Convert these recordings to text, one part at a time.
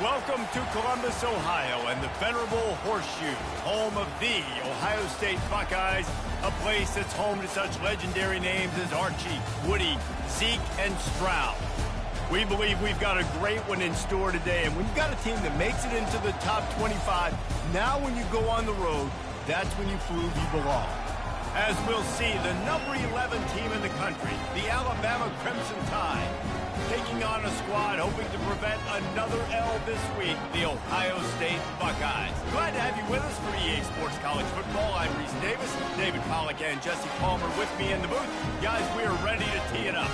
Welcome to Columbus, Ohio, and the venerable Horseshoe, home of the Ohio State Buckeyes, a place that's home to such legendary names as Archie, Woody, Zeke, and Stroud. We believe we've got a great one in store today, and when you've got a team that makes it into the top 25, now when you go on the road, that's when you prove you belong. As we'll see, the number 11 team in the country, the Alabama Crimson Tide, taking on a squad hoping to prevent another L this week, the Ohio State Buckeyes. Glad to have you with us for EA Sports College Football. I'm Reese Davis, David Pollack and Jesse Palmer with me in the booth. Guys, we are ready to tee it up.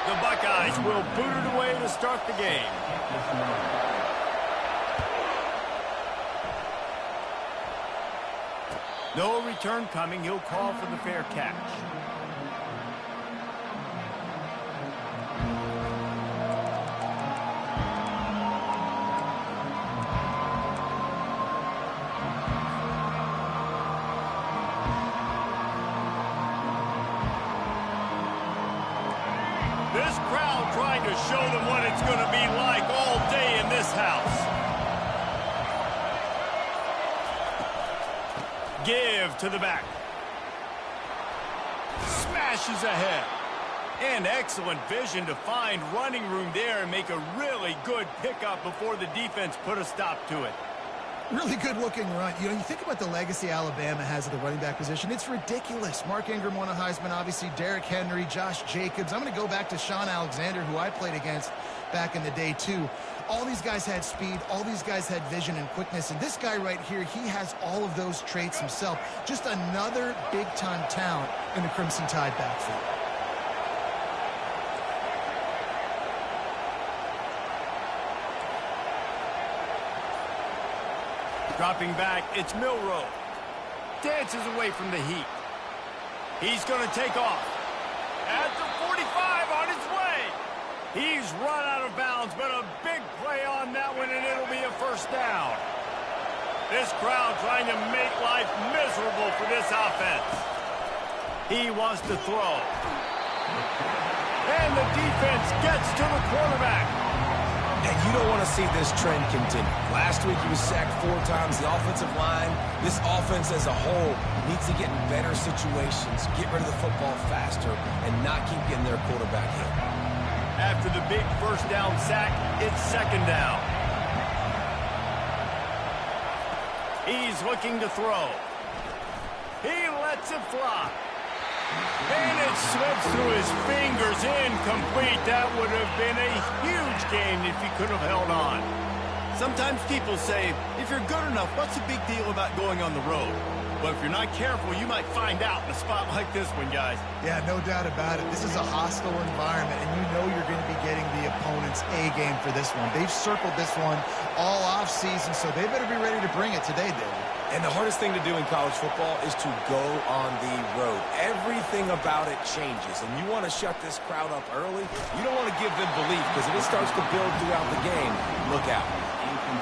The Buckeyes will boot it away to start the game. No return coming. He'll call for the fair catch. This crowd trying to show them what it's going to be like all day in this house. Give to the back. Smashes ahead. And excellent vision to find running room there and make a really good pickup before the defense put a stop to it. Really good-looking run. You know, you think about the legacy Alabama has at the running back position. It's ridiculous. Mark Ingram won a Heisman, obviously. Derrick Henry, Josh Jacobs. I'm going to go back to Sean Alexander, who I played against back in the day, too. All these guys had speed. All these guys had vision and quickness. And this guy right here, he has all of those traits himself. Just another big-time talent in the Crimson Tide backfield. Dropping back, it's Milroe. Dances away from the heat. He's going to take off. At the 45 on his way. He's run out of bounds, but a big play on that one, and it'll be a first down. This crowd trying to make life miserable for this offense. He wants to throw. And the defense gets to the quarterback. And you don't want to see this trend continue. Last week he was sacked 4 times. The offensive line, this offense as a whole, needs to get in better situations, get rid of the football faster, and not keep getting their quarterback hit. After the big first down sack, it's second down. He's looking to throw. He lets it fly. And it slips through his fingers, incomplete. That would have been a huge gain if he could have held on. Sometimes people say, if you're good enough, what's the big deal about going on the road? But if you're not careful, you might find out in a spot like this one, guys. Yeah, no doubt about it. This is a hostile environment, and you know you're going to be getting the opponent's A-game for this one. They've circled this one all off-season, so they better be ready to bring it today, David. And the hardest thing to do in college football is to go on the road. Everything about it changes, and you want to shut this crowd up early. You don't want to give them belief, because if it starts to build throughout the game, look out.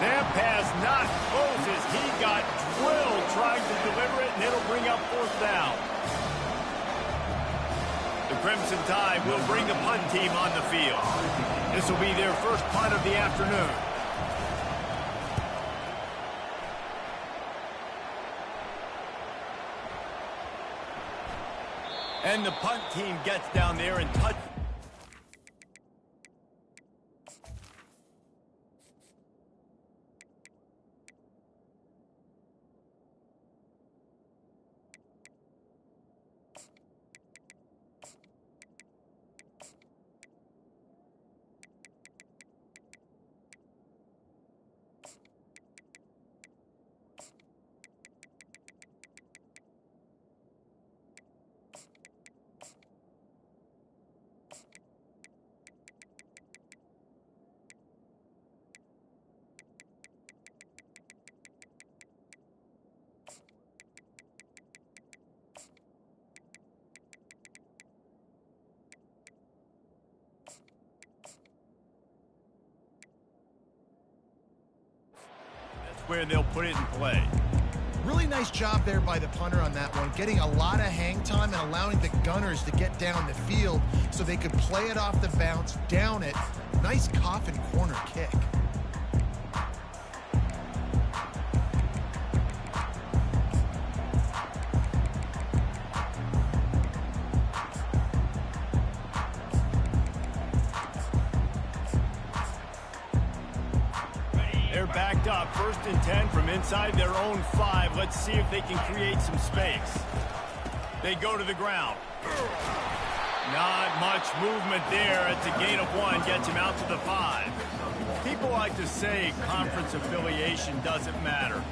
That pass not close as he got drilled trying to deliver it, and it'll bring up fourth down. The Crimson Tide will bring the punt team on the field. This will be their first punt of the afternoon. And the punt team gets down there and touch. where they'll put it in play. Really nice job there by the punter on that one, getting a lot of hang time and allowing the Gunners to get down the field so they could play it off the bounce, down it. Nice coffin corner kick. They're backed up, 1st and 10 from inside their own 5. Let's see if they can create some space. They go to the ground. Not much movement there. It's a gain of 1, gets him out to the 5. People like to say conference affiliation doesn't matter.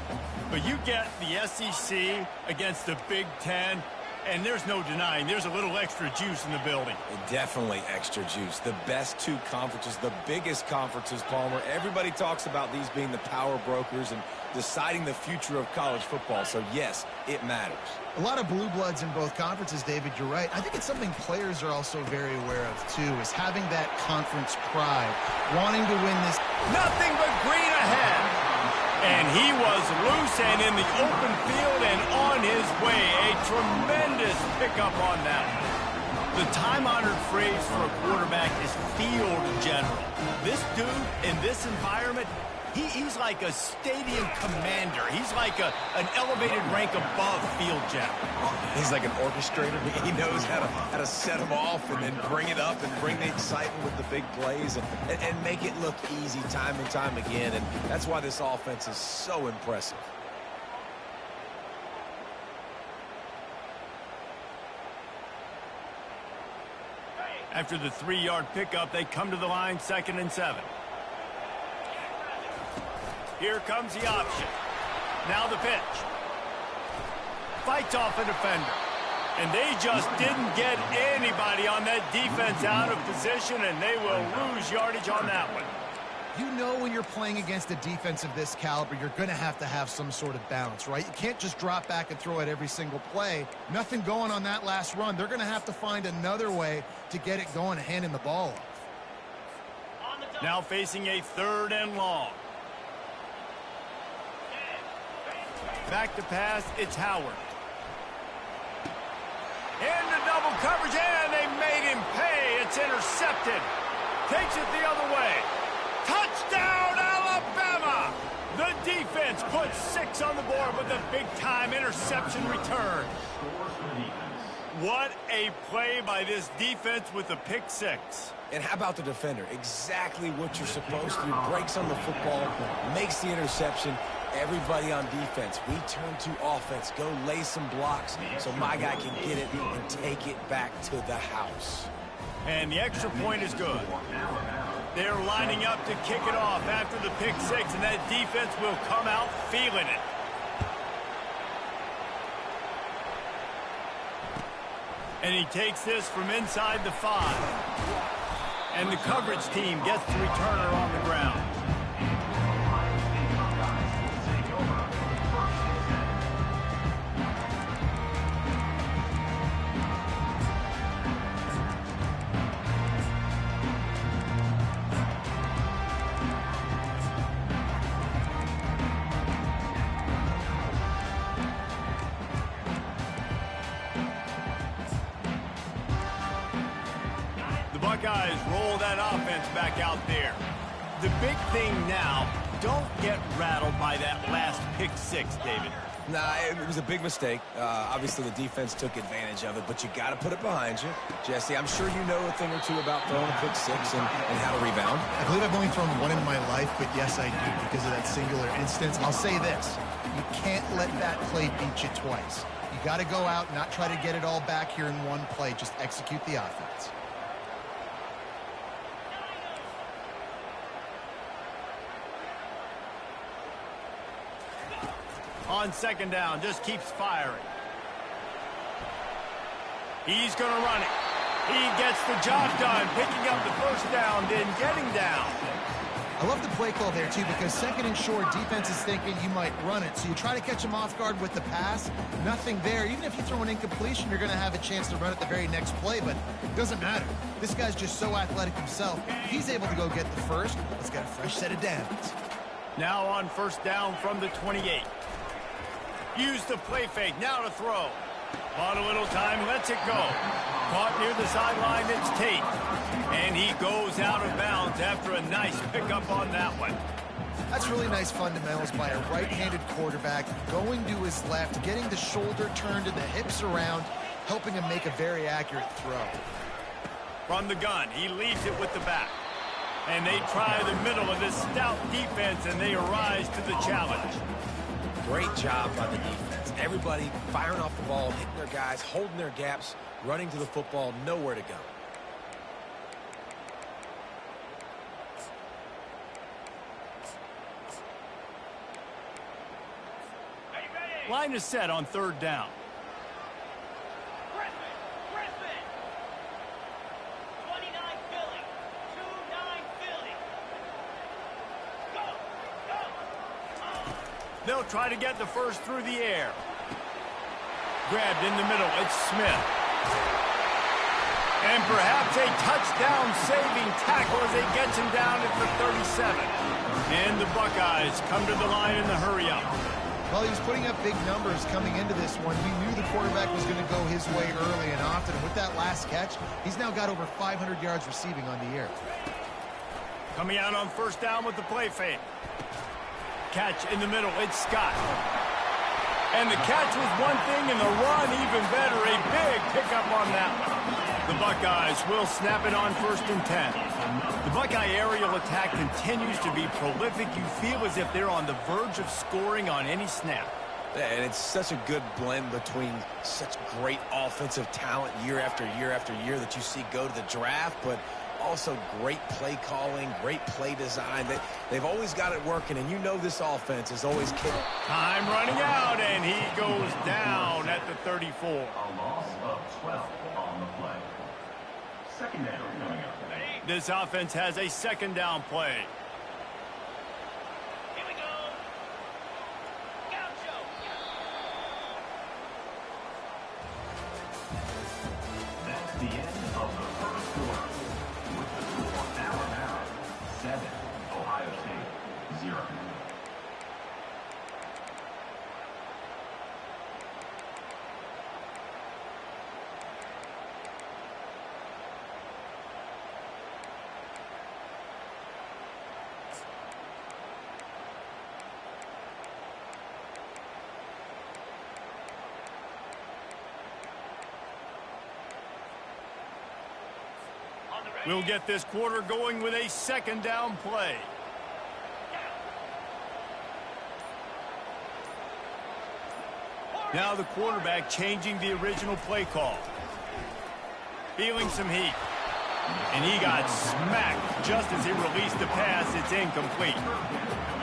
But you get the SEC against the Big Ten, and there's no denying there's a little extra juice in the building. Definitely extra juice. The best 2 conferences, the biggest conferences, Palmer. Everybody talks about these being the power brokers and deciding the future of college football. So, yes, it matters. A lot of blue bloods in both conferences, David, you're right. I think it's something players are also very aware of, too, is having that conference pride, wanting to win this. Nothing but green ahead. And he was loose and in the open field and on his way. A tremendous pickup on that one. The time-honored phrase for a quarterback is field general. This dude in this environment, he's like a stadium commander. He's like an elevated rank above field general. He's like an orchestrator. He knows how to set them off and then bring it up and bring the excitement with the big plays and make it look easy time and time again. And that's why this offense is so impressive. After the 3-yard pickup, they come to the line, 2nd and 7. Here comes the option. Now the pitch. Fights off a defender. And they just didn't get anybody on that defense out of position, and they will lose yardage on that one. You know when you're playing against a defense of this caliber, you're going to have some sort of balance, right? You can't just drop back and throw it every single play. Nothing going on that last run. They're going to have to find another way to get it going and handing the ball off. Now facing a 3rd and long. Back to pass, it's Howard. Into double coverage, and they made him pay. It's intercepted. Takes it the other way. Touchdown, Alabama! The defense puts 6 on the board with a big-time interception return. What a play by this defense with a pick 6. And how about the defender? Exactly what you're supposed to do. Breaks on the football, makes the interception. Everybody on defense, we turn to offense. Go lay some blocks so my guy can get it and take it back to the house. And the extra point is good. They're lining up to kick it off after the pick 6, and that defense will come out feeling it. And he takes this from inside the 5. And the coverage team gets the returner on the ground. Buckeyes roll that offense back out there. The big thing now, don't get rattled by that last pick 6, David. Nah, it was a big mistake. Obviously, the defense took advantage of it, but you got to put it behind you. Jesse, I'm sure you know a thing or two about throwing a pick 6 and how to rebound. I believe I've only thrown one in my life, but yes, I do because of that singular instance. I'll say this. You can't let that play beat you twice. You got to go out and not try to get it all back here in one play. Just execute the offense. On 2nd down, just keeps firing. He's going to run it. He gets the job done, picking up the 1st down, then getting down. I love the play call there, too, because 2nd and short, defense is thinking you might run it. So you try to catch him off guard with the pass. Nothing there. Even if you throw an incompletion, you're going to have a chance to run it the very next play, but it doesn't matter. This guy's just so athletic himself. He's able to go get the 1st. Let's get a fresh set of downs. Now on first down from the 28. Use the play fake. Now to throw. On a little time, lets it go. Caught near the sideline, it's Tate. And he goes out of bounds after a nice pickup on that one. That's really nice fundamentals by a right-handed quarterback, going to his left, getting the shoulder turned and the hips around, helping him make a very accurate throw. From the gun, he leaves it with the back. And they try the middle of this stout defense, and they rise to the challenge. Great job by the defense. Everybody firing off the ball, hitting their guys, holding their gaps, running to the football, nowhere to go. Line is set on third down. Griffin. 29 Philly. 29 Philly. Go. They'll try to get the first through the air. Grabbed in the middle. It's Smith. And perhaps a touchdown-saving tackle as it gets him down at the 37. And the Buckeyes come to the line in the hurry-up. Well, he was putting up big numbers coming into this one. We knew the quarterback was going to go his way early and often. And with that last catch, he's now got over 500 yards receiving on the year. Coming out on first down with the play fake. Catch in the middle. It's Scott. And the catch was one thing, and the run even better. A big pickup on that one. The Buckeyes will snap it on first and 10. The Buckeye aerial attack continues to be prolific. You feel as if they're on the verge of scoring on any snap. And it's such a good blend between such great offensive talent year after year after year that you see go to the draft, but also great play calling, great play design. They've always got it working, and you know this offense is always kicking. Time running out, and he goes down at the 34. A loss of 12 on the play. Second down coming up. This offense has a second down play. Here we go. Gaucho. That's the end of the first quarter. With the score Alabama 7, Ohio State 0. We'll get this quarter going with a second down play. Now the quarterback changing the original play call. Feeling some heat. And he got smacked just as he released the pass. It's incomplete.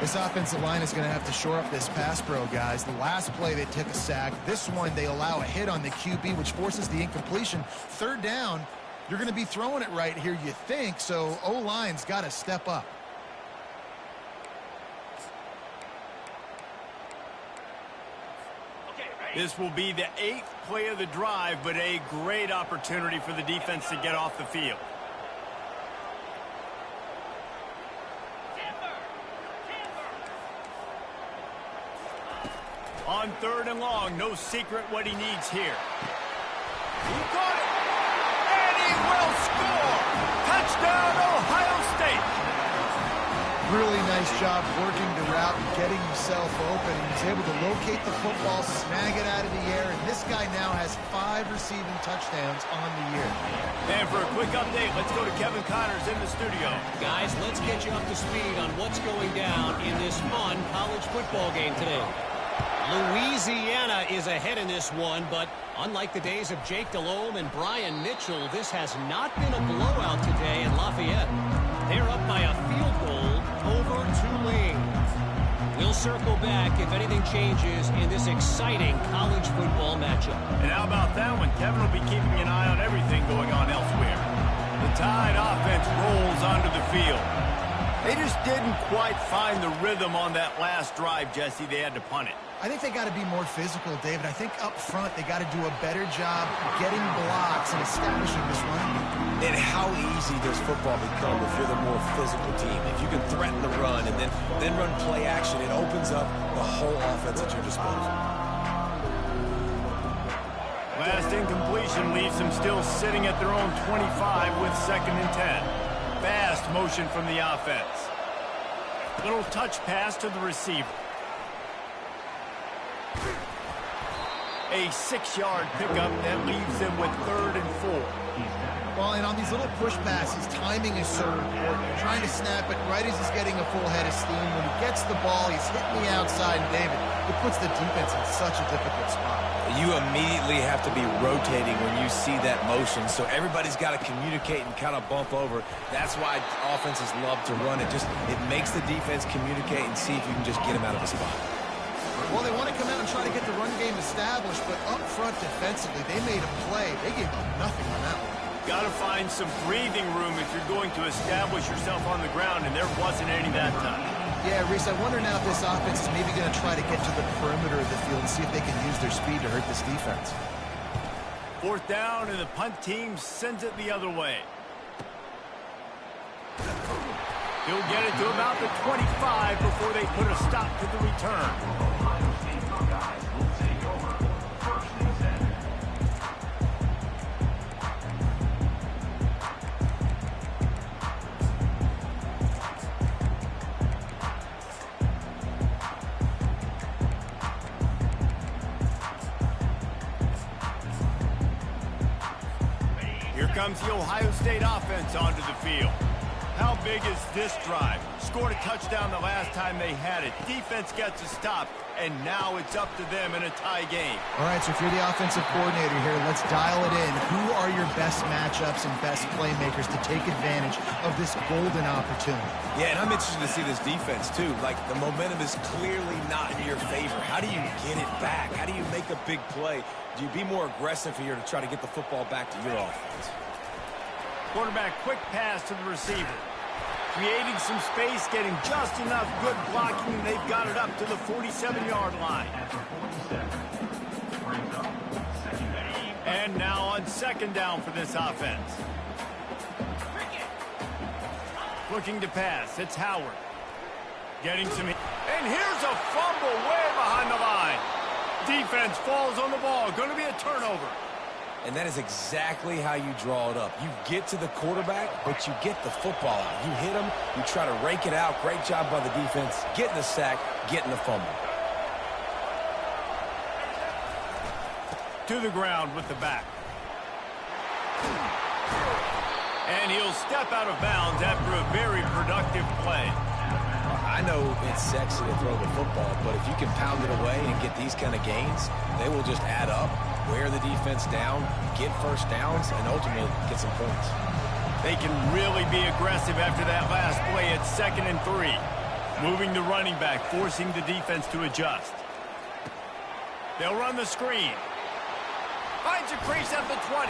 This offensive line is going to have to shore up this pass pro, guys. The last play they took a sack. This one they allow a hit on the QB, which forces the incompletion. Third down, you're going to be throwing it right here, you think, so O-line's got to step up. This will be the 8th play of the drive, but a great opportunity for the defense to get off the field. On third and long, no secret what he needs here. He got it, and he will score! Touchdown, Ohio State! Really nice job working the route and getting himself open. He was able to locate the football, snag it out of the air, and this guy now has 5 receiving touchdowns on the year. And for a quick update, let's go to Kevin Connors in the studio. Guys, let's get you up to speed on what's going down in this fun college football game today. Louisiana is ahead in this one, but unlike the days of Jake Delhomme and Brian Mitchell, this has not been a blowout today in Lafayette. They're up by a field goal over Tulane. We'll circle back if anything changes in this exciting college football matchup. And how about that one? Kevin will be keeping an eye on everything going on elsewhere. The Tide offense rolls onto the field. They just didn't quite find the rhythm on that last drive, Jesse. They had to punt it. I think they got to be more physical, David. I think up front they got to do a better job getting blocks and establishing this running game. And how easy does football become if you're the more physical team? If you can threaten the run and then run play action, it opens up the whole offense at your disposal. Last incompletion leaves them still sitting at their own 25 with 2nd and 10. Fast motion from the offense. Little touch pass to the receiver. A 6-yard pickup that leaves them with 3rd and 4. Well, and on these little push passes, timing is so important. You're trying to snap it right as he's getting a full head of steam. When he gets the ball, he's hitting the outside, and David, it puts the defense in such a difficult spot. You immediately have to be rotating when you see that motion, so everybody's got to communicate and kind of bump over. That's why offenses love to run it. It makes the defense communicate and see if you can just get him out of the spot. Well, they want to come out and try to get the run game established, but up front defensively, they made a play. They gave up nothing on that one. Got to find some breathing room if you're going to establish yourself on the ground, and there wasn't any that time. Yeah, Reese, I wonder now if this offense is maybe going to try to get to the perimeter of the field and see if they can use their speed to hurt this defense. 4th down, and the punt team sends it the other way. He'll get it to about the 25 before they put a stop to the return. Ohio State Buckeyes will take over 1st and 10. Here comes the Ohio State offense onto the field. How big is this drive? Scored a touchdown the last time they had it. Defense gets a stop, and now it's up to them in a tie game. All right, so if you're the offensive coordinator here, let's dial it in. Who are your best matchups and best playmakers to take advantage of this golden opportunity? Yeah, and I'm interested to see this defense, too. Like, the momentum is clearly not in your favor. How do you get it back? How do you make a big play? Do you be more aggressive here to try to get the football back to your offense? Quarterback quick pass to the receiver. Creating some space, getting just enough good blocking, and they've got it up to the 47-yard line. And now on 2nd down for this offense. Looking to pass, it's Howard. Getting some... And here's a fumble way behind the line. Defense falls on the ball. Going to be a turnover. And that is exactly how you draw it up. You get to the quarterback, but you get the football out. You hit him, you try to rake it out. Great job by the defense. Getting the sack, getting the fumble. To the ground with the back. And he'll step out of bounds after a very productive play. I know it's sexy to throw the football, but if you can pound it away and get these kind of gains, they will just add up, wear the defense down, get 1st downs, and ultimately get some points. They can really be aggressive after that last play at 2nd and 3. Moving the running back, forcing the defense to adjust. They'll run the screen. Finds a crease at the 20.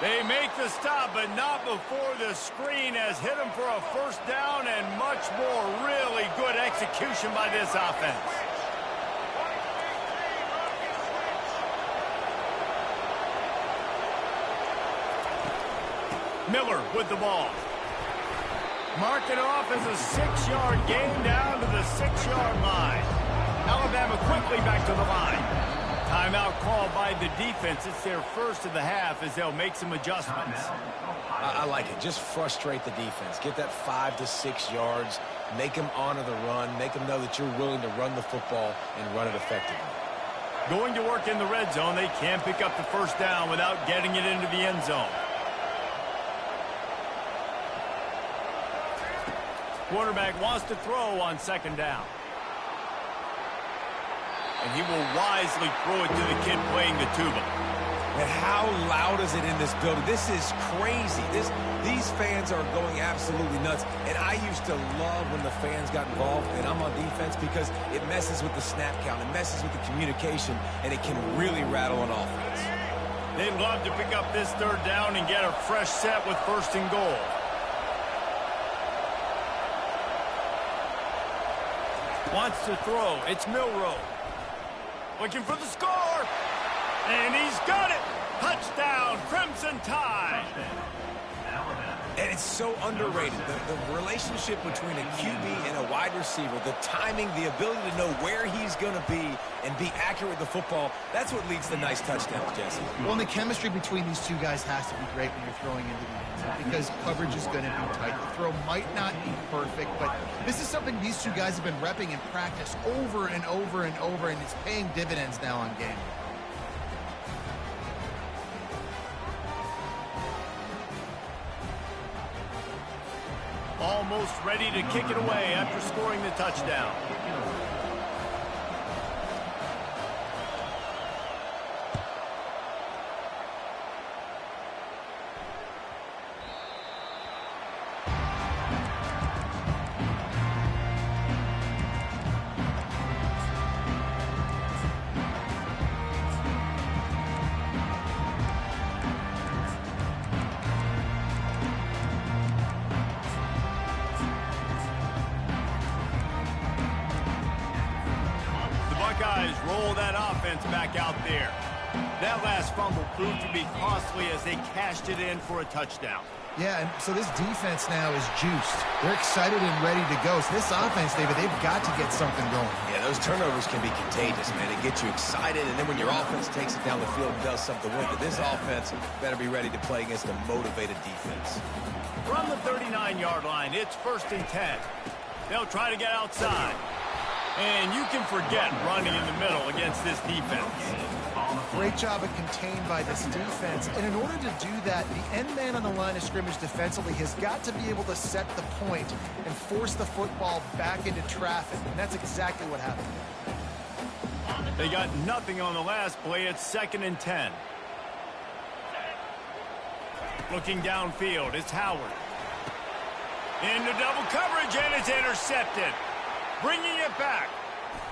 They make the stop, but not before the screen has hit them for a 1st down and much more. Really good execution by this offense. Miller with the ball. Mark it off as a 6-yard gain down to the 6-yard line. Alabama quickly back to the line. Timeout called by the defense. It's their 1st of the half as they'll make some adjustments. I like it. Just frustrate the defense. Get that 5 to 6 yards. Make them honor the run. Make them know that you're willing to run the football and run it effectively. Going to work in the red zone. They can pick up the 1st down without getting it into the end zone. Quarterback wants to throw on 2nd down. And he will wisely throw it to the kid playing the tuba. And how loud is it in this building? This is crazy. These fans are going absolutely nuts. And I used to love when the fans got involved, and I'm on defense, because it messes with the snap count. It messes with the communication, and it can really rattle an offense. They'd love to pick up this 3rd down and get a fresh set with 1st and goal. Wants to throw. It's Milroe. Looking for the score. And he's got it. Touchdown, Crimson Tide. And it's so underrated. The relationship between a QB and a wide receiver, the timing, the ability to know where he's going to be and be accurate with the football, that's what leads to nice touchdowns, Jesse. Well, and the chemistry between these two guys has to be great when you're throwing into the end zone because coverage is going to be tight. The throw might not be perfect, but this is something these two guys have been repping in practice over and over and over, and it's paying dividends now on game. Almost ready to kick it away after scoring the touchdown. Buckeyes roll that offense back out there. That last fumble proved to be costly as they cashed it in for a touchdown. Yeah, and so this defense now is juiced. They're excited and ready to go. So this offense, David, they've got to get something going. Yeah, those turnovers can be contagious, man. They get you excited, and then when your offense takes it down the field and does something with it, this offense better be ready to play against a motivated defense. From the 39-yard line, it's 1st and 10. They'll try to get outside. And you can forget running in the middle against this defense. Great job of contained by this defense. And in order to do that, the end man on the line of scrimmage defensively has got to be able to set the point and force the football back into traffic. And that's exactly what happened. They got nothing on the last play. It's 2nd and 10. Looking downfield, it's Howard. Into double coverage, and it's intercepted. Bringing it back.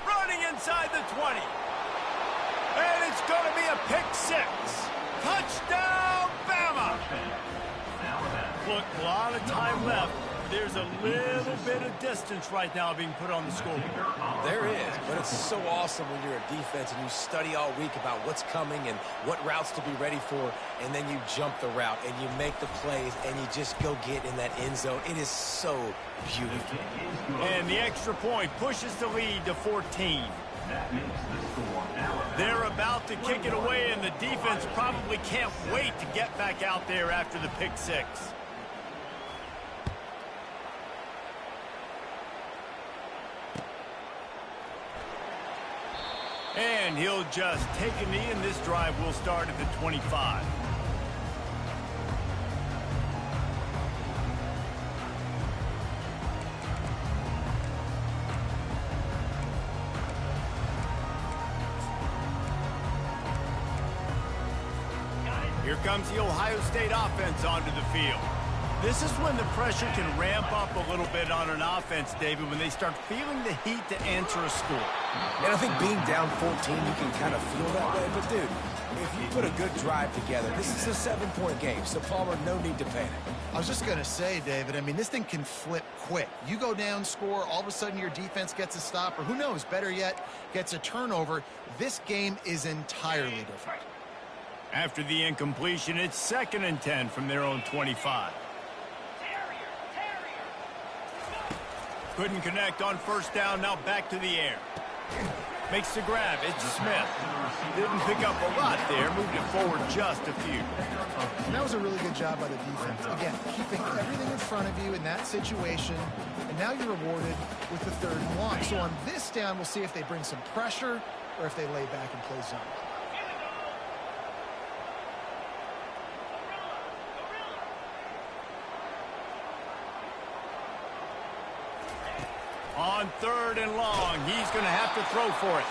Running inside the 20. And it's going to be a pick six. Touchdown, Bama! Look, a lot of time left. There's a little bit of distance right now being put on the scoreboard. There is, but it's so awesome when you're a defense and you study all week about what's coming and what routes to be ready for, and then you jump the route and you make the plays and you just go get in that end zone. It is so beautiful. And the extra point pushes the lead to 14. They're about to kick it away, and the defense probably can't wait to get back out there after the pick six. And he'll just take a knee, and this drive will start at the 25. Here comes the Ohio State offense onto the field. This is when the pressure can ramp up a little bit on an offense, David, when they start feeling the heat to answer a score. And I think being down 14, you can kind of feel that way. But, dude, if you put a good drive together, this is a 7-point game. So, Palmer, no need to panic. I was just going to say, David, I mean, this thing can flip quick. You go down, score, all of a sudden your defense gets a stop, or who knows, better yet, gets a turnover. This game is entirely different. After the incompletion, it's 2nd and 10 from their own 25. Couldn't connect on first down, now back to the air. Makes the grab, it's Smith. Didn't pick up a lot there, moved it forward just a few. And that was a really good job by the defense. Again, keeping everything in front of you in that situation, and now you're rewarded with the 3rd and 1. So on this down, we'll see if they bring some pressure or if they lay back and play zone. On 3rd and long, he's going to have to throw for it.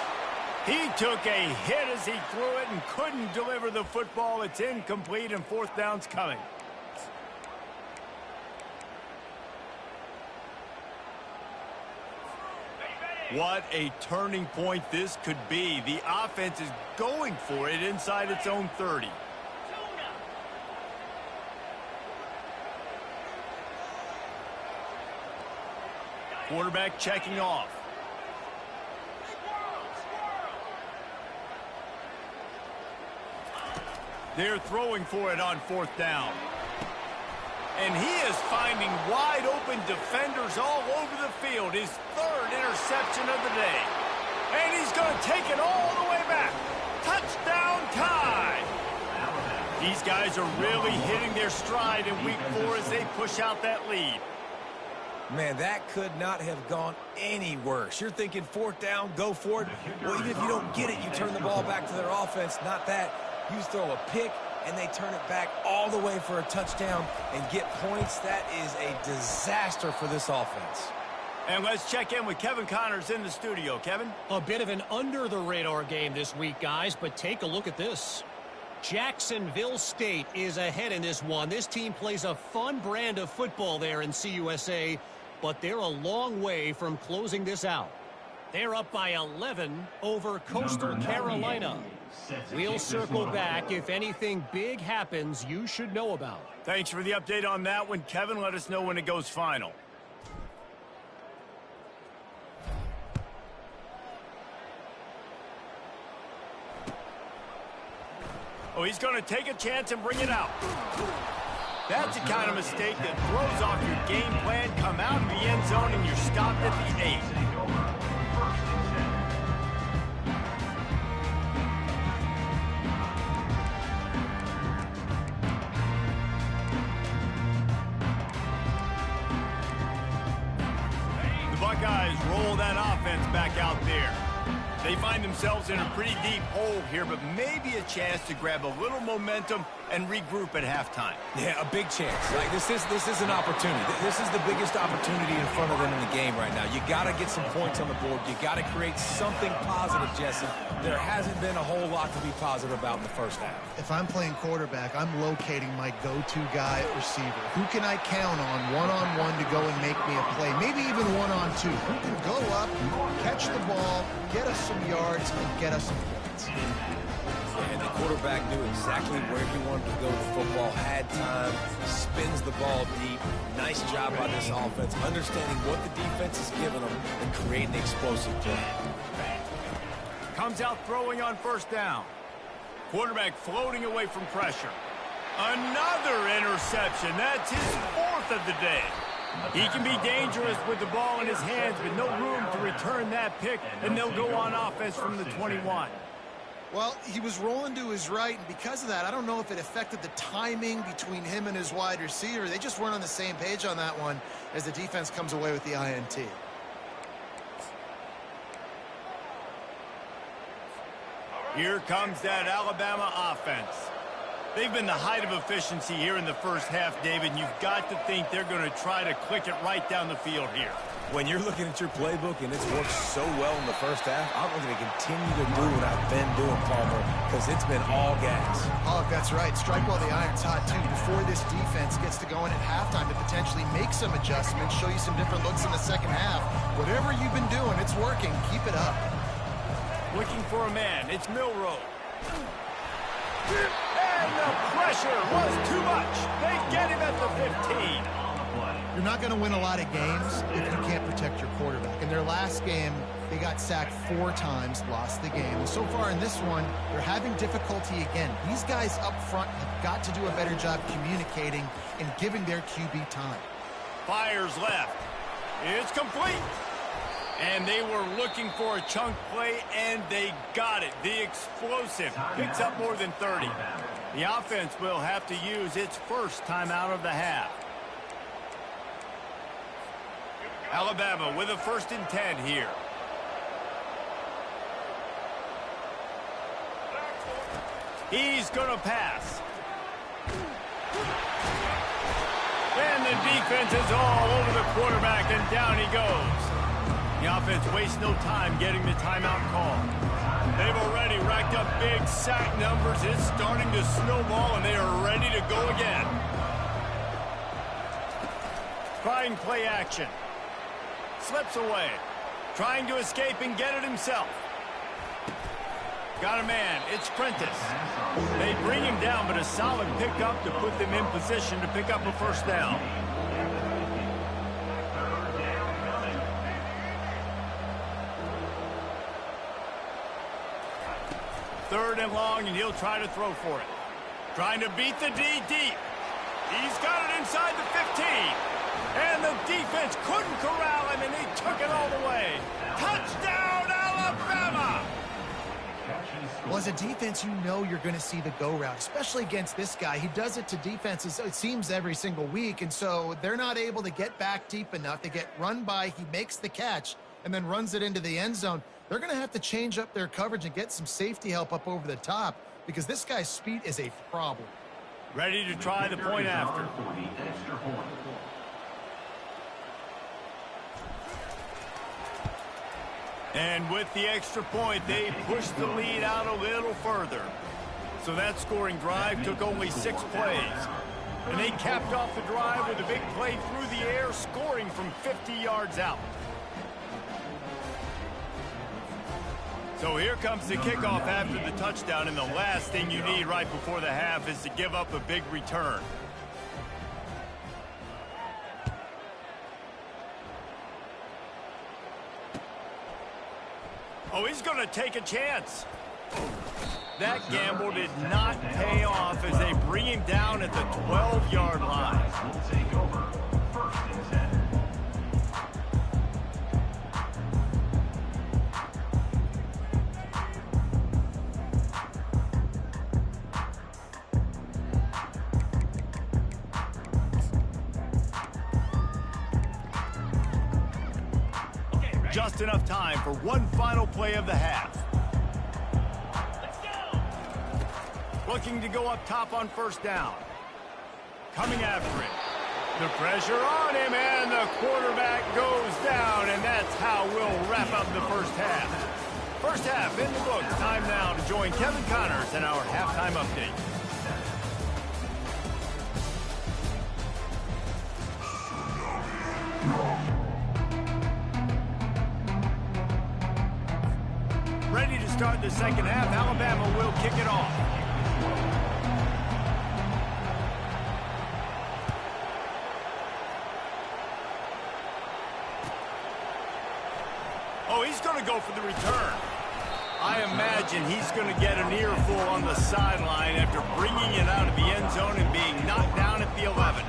He took a hit as he threw it and couldn't deliver the football. It's incomplete, and 4th down's coming. What a turning point this could be. The offense is going for it inside its own 30. Quarterback checking off. They're throwing for it on 4th down. And he is finding wide-open defenders all over the field. His 3rd interception of the day. And he's going to take it all the way back. Touchdown time! These guys are really hitting their stride in week 4 as they push out that lead. Man, that could not have gone any worse. You're thinking 4th down, go for it. Well, even if you don't get it, you turn the ball back to their offense. Not that. You throw a pick, and they turn it back all the way for a touchdown and get points. That is a disaster for this offense. And let's check in with Kevin Connors in the studio. Kevin? A bit of an under-the-radar game this week, guys, but take a look at this. Jacksonville State is ahead in this one. This team plays a fun brand of football there in CUSA, but they're a long way from closing this out. They're up by 11 over Coastal Carolina. We'll circle back. If anything big happens, you should know about. Thanks for the update on that one, Kevin. Let us know when it goes final. Oh, he's going to take a chance and bring it out. That's the kind of mistake that throws off your game plan. Come out of the end zone and you're stopped at the 8. The Buckeyes roll that offense back out there. They find themselves in a pretty deep hole here, but maybe a chance to grab a little momentum and regroup at halftime. Yeah, a big chance. Like this is an opportunity. This is the biggest opportunity in front of them in the game right now. You got to get some points on the board. You got to create something positive, Jesse. There hasn't been a whole lot to be positive about in the first half. If I'm playing quarterback, I'm locating my go-to guy at receiver. Who can I count on one-on-one to go and make me a play? Maybe even one-on-two. Who can go up, catch the ball, get us some yards, and get us some points? And the quarterback knew exactly where he wanted to go with the football, had time, spins the ball deep. Nice job by this offense, understanding what the defense is giving them and creating the explosive play. Comes out throwing on 1st down. Quarterback floating away from pressure. Another interception. That's his 4th of the day. He can be dangerous with the ball in his hands, but no room to return that pick, and they'll go on offense from the 21. Well, he was rolling to his right, and because of that, I don't know if it affected the timing between him and his wide receiver. They just weren't on the same page on that one as the defense comes away with the INT. Here comes that Alabama offense. They've been the height of efficiency here in the first half, David, and you've got to think they're going to try to click it right down the field here. When you're looking at your playbook and it's worked so well in the first half, I'm going to continue to do what I've been doing, Palmer, because it's been all gas. Oh, that's right. Strike while the iron's hot, too. Before this defense gets to going at halftime to potentially make some adjustments, show you some different looks in the second half. Whatever you've been doing, it's working. Keep it up. Looking for a man. It's Milroe. And the pressure was too much. They get him at the 15. You're not going to win a lot of games if you can't protect your quarterback. In their last game, they got sacked 4 times, lost the game. And so far in this one, they're having difficulty again. These guys up front have got to do a better job communicating and giving their QB time. Fires left. It's complete. And they were looking for a chunk play, and they got it. The explosive picks up more than 30. The offense will have to use its first timeout of the half. Alabama with a 1st and 10 here. He's going to pass. And the defense is all over the quarterback, and down he goes. The offense wastes no time getting the timeout call. They've already racked up big sack numbers. It's starting to snowball, and they are ready to go again. Trying play action. Slips away. Trying to escape and get it himself. Got a man. It's Prentice. They bring him down, but a solid pickup to put them in position to pick up a 1st down. Third and long, and he'll try to throw for it. Trying to beat the D deep. He's got it inside the 15. And the defense couldn't corral him, and he took it all the way. Touchdown, Alabama! Well, as a defense, you know you're going to see the go route, especially against this guy. He does it to defenses, it seems, every single week, and so they're not able to get back deep enough. They get run by, he makes the catch, and then runs it into the end zone. They're going to have to change up their coverage and get some safety help up over the top because this guy's speed is a problem. Ready to try the point after. And with the extra point, they pushed the lead out a little further. So that scoring drive took only 6 plays. And they capped off the drive with a big play through the air, scoring from 50 yards out. So here comes the kickoff after the touchdown, and the last thing you need right before the half is to give up a big return. Oh, he's going to take a chance. That gamble did not pay off as they bring him down at the 12-yard line. Will take over. First and 10. Just enough time for one final play of the half. Let's go. Looking to go up top on first down. Coming after it. The pressure on him, and the quarterback goes down, and that's how we'll wrap up the first half. First half in the books. Time now to join Kevin Connors in our halftime update. Ready to start the second half. Alabama will kick it off. Oh, he's going to go for the return. I imagine he's going to get an earful on the sideline after bringing it out of the end zone and being knocked down at the 11.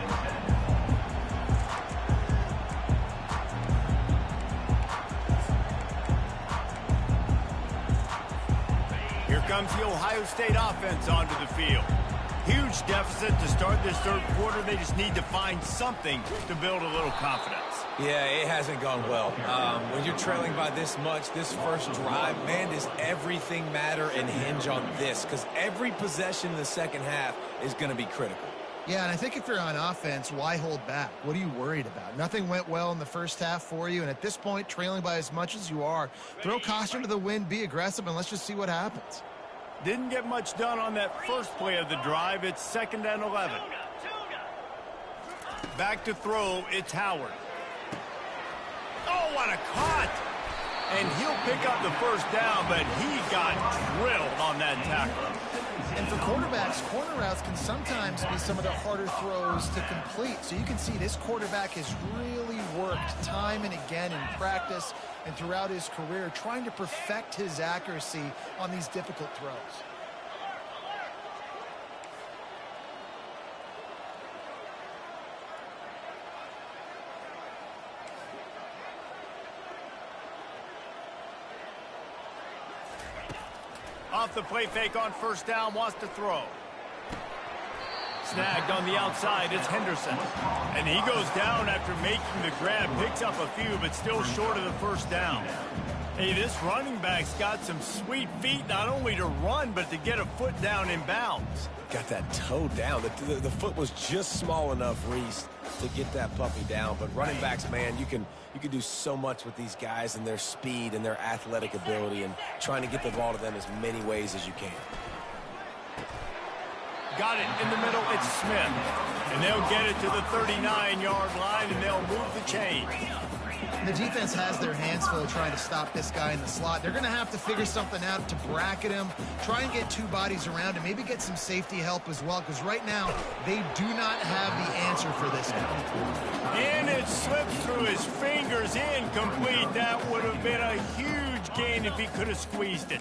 Here comes the Ohio State offense onto the field. Huge deficit to start this third quarter. They just need to find something to build a little confidence. Yeah, it hasn't gone well. When you're trailing by this much, this first drive, man, does everything matter and hinge on this? Because every possession in the second half is going to be critical. Yeah, and I think if you're on offense, why hold back? What are you worried about? Nothing went well in the first half for you, and at this point, trailing by as much as you are, throw caution to the wind, be aggressive, and let's just see what happens. Didn't get much done on that first play of the drive. It's 2nd and 11. Back to throw, it's Howard. Oh, what a cut! And he'll pick up the first down, but he got drilled on that tackle. And for quarterbacks, corner routes can sometimes be some of the harder throws to complete. So you can see this quarterback has really worked time and again in practice and throughout his career trying to perfect his accuracy on these difficult throws. Off the play fake on first down, wants to throw. Snagged on the outside, it's Henderson. And he goes down after making the grab, picks up a few, but still short of the first down. Hey, this running back's got some sweet feet, not only to run, but to get a foot down in bounds. Got that toe down. The foot was just small enough, Reese, to get that puppy down. But running backs, man, you can do so much with these guys and their speed and their athletic ability and trying to get the ball to them as many ways as you can. Got it in the middle, it's Smith. And they'll get it to the 39-yard line, and they'll move the chain. The defense has their hands full trying to stop this guy in the slot. They're going to have to figure something out to bracket him, try and get two bodies around him, maybe get some safety help as well, because right now they do not have the answer for this guy. And it slips through his fingers, incomplete. That would have been a huge gain if he could have squeezed it.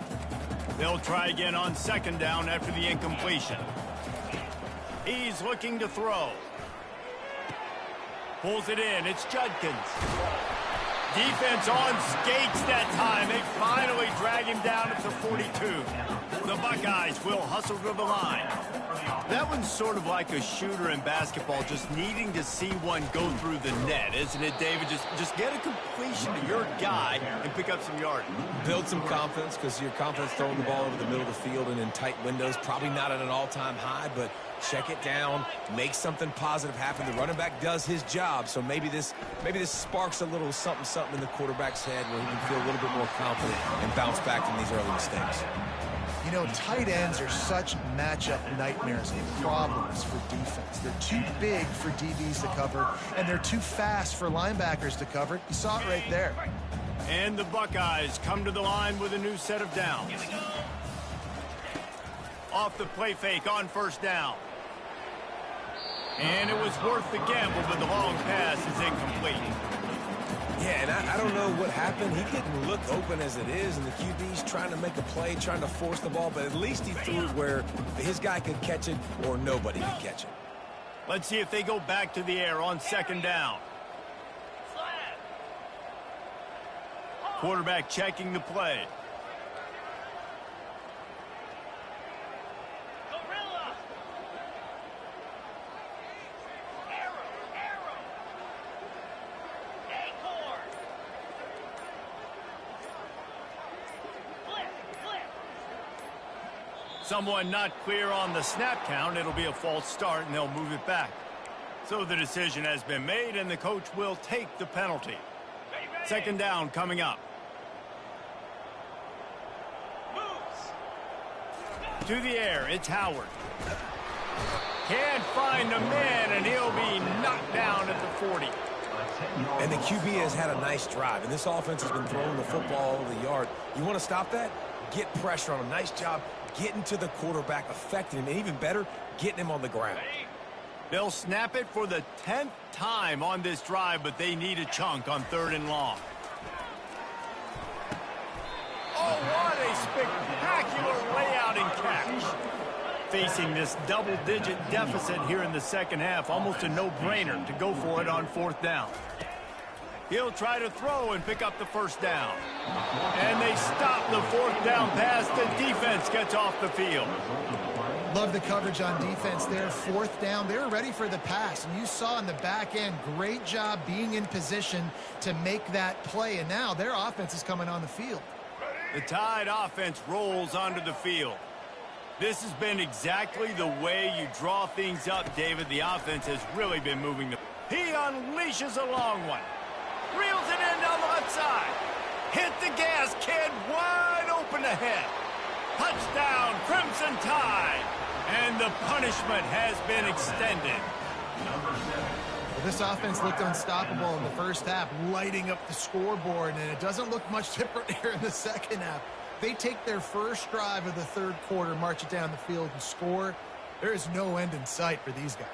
They'll try again on second down after the incompletion. He's looking to throw. Pulls it in. It's Judkins. Defense on skates that time. They finally drag him down at the 42. The Buckeyes will hustle to the line. That one's sort of like a shooter in basketball, just needing to see one go through the net, isn't it, David? Just get a completion to your guy and pick up some yardage. Build some confidence, because your confidence throwing the ball over the middle of the field and in tight windows, probably not at an all-time high, but check it down, make something positive happen. The running back does his job, so maybe this sparks a little something in the quarterback's head where he can feel a little bit more confident and bounce back from these early mistakes. You know, tight ends are such matchup nightmares and problems for defense. They're too big for DBs to cover, and they're too fast for linebackers to cover. You saw it right there. And the Buckeyes come to the line with a new set of downs. Off the play fake on first down. And it was worth the gamble, but the long pass is incomplete. Yeah, and I don't know what happened. He didn't look open as it is, and the QB's trying to make a play, trying to force the ball, but at least he threw it where his guy could catch it or nobody could catch it. Let's see if they go back to the air on second down. Quarterback checking the play. Someone not clear on the snap count. It'll be a false start, and they'll move it back. So the decision has been made, and the coach will take the penalty. Second down coming up. To the air, it's Howard. Can't find a man, and he'll be knocked down at the 40. And the QB has had a nice drive, and this offense has been throwing the football over the yard. You want to stop that? Get pressure on him. Nice job getting to the quarterback, affecting him, and even better, getting him on the ground. They'll snap it for the 10th time on this drive, but they need a chunk on third and long. Oh, what a spectacular layout and catch. Facing this double-digit deficit here in the second half, almost a no-brainer to go for it on fourth down. He'll try to throw and pick up the first down. And they stop the fourth down pass. The defense gets off the field. Love the coverage on defense there. Fourth down, they were ready for the pass. And you saw in the back end, great job being in position to make that play. And now their offense is coming on the field. The Tide offense rolls onto the field. This has been exactly the way you draw things up, David. The offense has really been moving. He unleashes a long one. Reels it in down the left side. Hit the gas, kid. Wide open ahead. Touchdown, Crimson Tide. And the punishment has been extended. Well, this offense looked unstoppable in the first half, lighting up the scoreboard, and it doesn't look much different here in the second half. They take their first drive of the third quarter, march it down the field, and score. There is no end in sight for these guys.